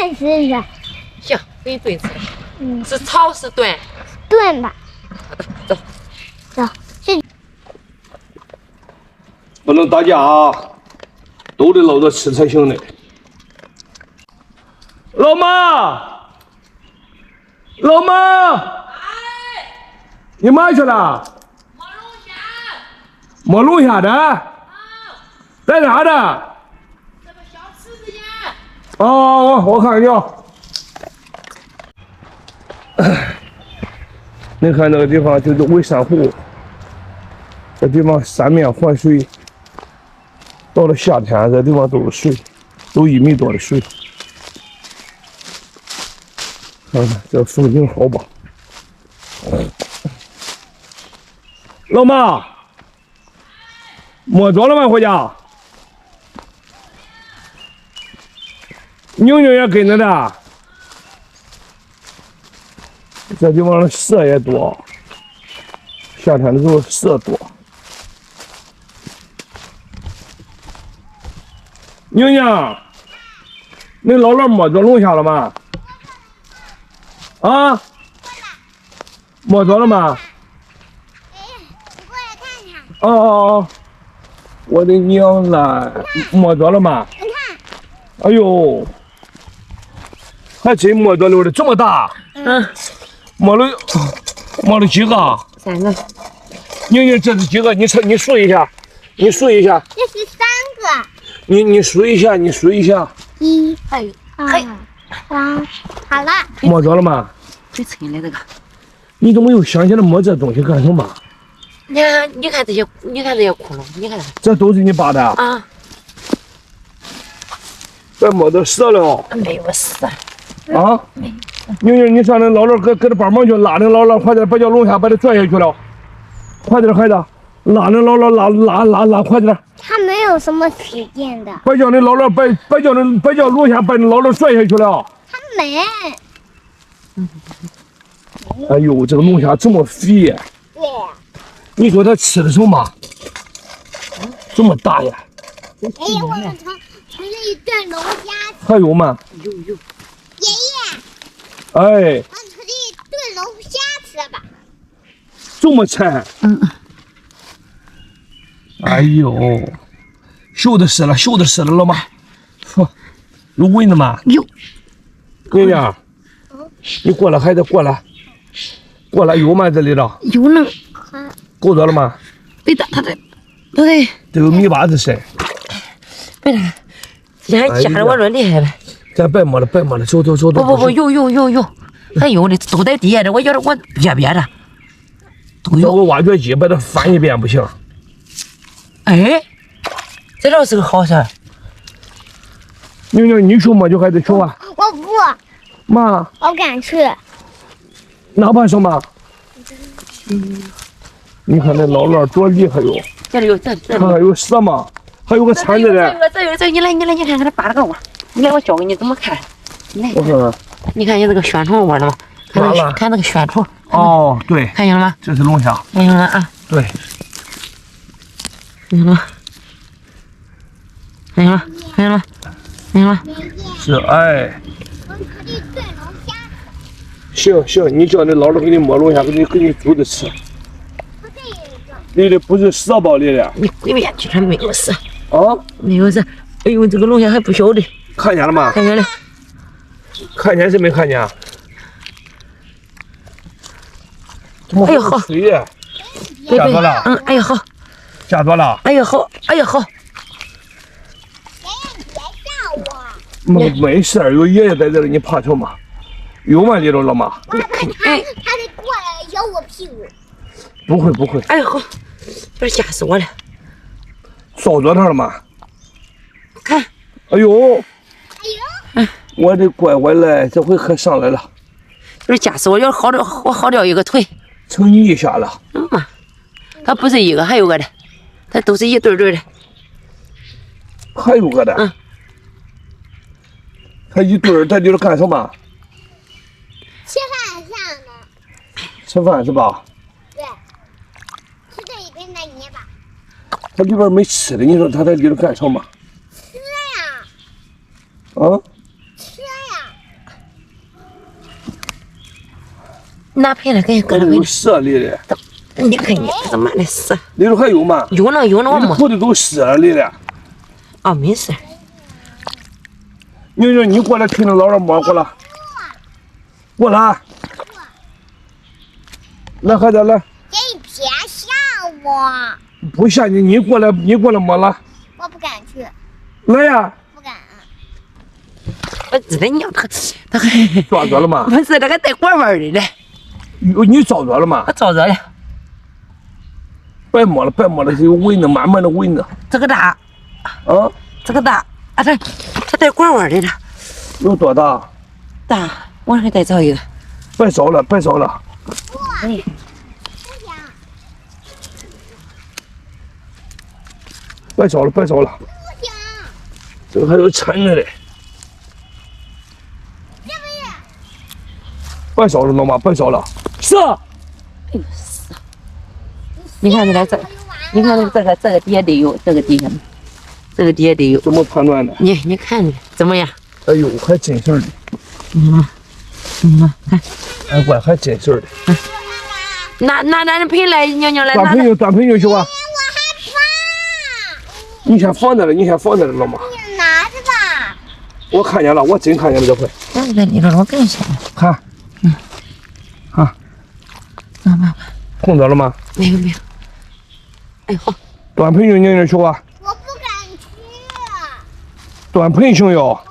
炖吃是吧？行，可以炖吃。嗯，是炒是炖？炖吧。好的，走。走，去。不能打架啊，都得捞着吃才行的。老妈，老妈，哎，你妈去了？没龙虾。没龙虾的？啊，在哪的？这个小池子呀。哦，我看见了。你看那个地方就是微山湖，这地方三面环水，到了夏天，这地方都是水，都1米多的水。看看这风景好吧？老妈，摸着了吗？回家？妞妞也跟着的。这地方的蛇也多，夏天的时候蛇多。宁宁，你姥姥摸着龙虾了吗？啊？摸着了吗？哎，你过来看看。哦哦哦，我的娘嘞，摸着了吗？你看。哎呦，还真摸着了的，这么大。嗯，摸了几个？3个。宁宁，这是几个？你数一下，你数一下。这是3个。你数一下，你数一下。1、还有， 2、3，好了。摸着了吗？最沉的这个。你怎么又想起来摸这东西干什么？你看这些窟窿，你看。这都是你拔的？啊。这摸到蛇了。没有蛇。啊？宁宁，你上那姥姥搁这帮忙去，拉那姥姥，快点把这龙虾把它拽下去了，快点孩子，拉那姥姥拉，快点。它没有什么时间的。把叫那姥姥把叫龙虾把那姥姥拽下去了。它没。哎呦，这个龙虾这么肥，对。你说它吃的什么？这么大呀？哎呀，我们盛了一顿龙虾。还有吗？有。爷爷，哎，我盛了一顿龙虾吃吧。这么沉？嗯。哎呦，锈的死了，老妈。说，有蚊子吗？有。闺女，你过来，孩子过来，有吗？这里头有呢。够着了吗？对的，他得。这有米八子深。别的，你还夹着我这厉害呗？咱别摸了，走。不，有，还有的都在底下的，我要的我别的都有。找个挖掘机把它翻一遍不行？哎，这倒是个好事儿。宁，你去摸就还得去啊？我不，妈，我不敢去。哪怕什么？你看那姥姥多厉害哟！这里有，看看有蛇吗？还有个铲子的。这你来，你看看它扒了个窝。你来，我教给你怎么看。你来，我看看。你看有这个旋虫窝了吗？看那个旋虫。哦，对，看见了吗？这是龙虾。看见了啊？对。看见了吗？看见了吗？是，哎。我盛了一顿龙虾。行，你叫那姥姥给你摸龙虾，给你煮着吃。里的不是蛇吧？里的。你鬼面去，还没有蛇。啊？没有蛇。哎呦，这个龙虾还不小的。看见了吗？看见了。看见是没看见？哎呀好。水的。夹着了。哎呀好。夹着了。哎呀好。爷爷，你别吓我。没事，有爷爷在这里，你怕什么？有吗？里头老妈？他得过来咬我屁股。不会。哎呀好，这吓死我了。烧着它了吗？看。哎呦，我的乖乖嘞，这回可上来了。这吓死我！要我好掉一个腿。成你一下了。嘛，它不是一个，还有个的，它都是一对对的。还有个的。嗯。它一对儿在里头干什么？吃饭上呢。吃饭是吧？对。吃这一边的泥巴。它里边没吃的，你说它在里头干什么？吃呀。啊？吃呀。拿盆来给搁这有给蛇里的，你看你怎么的死？里头还有吗？有呢我没。土里都蛇里了。哦，没事。妞妞，你过来听着姥姥摸过来，过来，来孩子来，你别吓我，不吓你，你过来摸来，我不敢去，来呀，不敢。我知道你要他还抓着了吗？不是那个带拐弯的嘞，你找着了吗我？找着了。别摸了，有纹呢，慢慢的纹呢。这个大，啊，这个大，啊它带拐弯的了，有多大？大，我还再找一个。别烧了，哎，别烧了。不行，这个还有缠着嘞。别烧了，老妈，别烧了。是。哎呦死！你看这，你看这个底下得有，这个底下得有。怎么判断的？你看怎么样？哎呦，还真事儿的。看，哎乖，还真事儿的。拿那盆来，娘来拿。端盆就行啊。我害怕。你先放那了，老妈。你拿着吧。我看见了，我真看见了这回。那在里头，我跟你说。看，妈，碰着了吗？没有。哎好，端盆就去啊，我不敢去。端盆行要。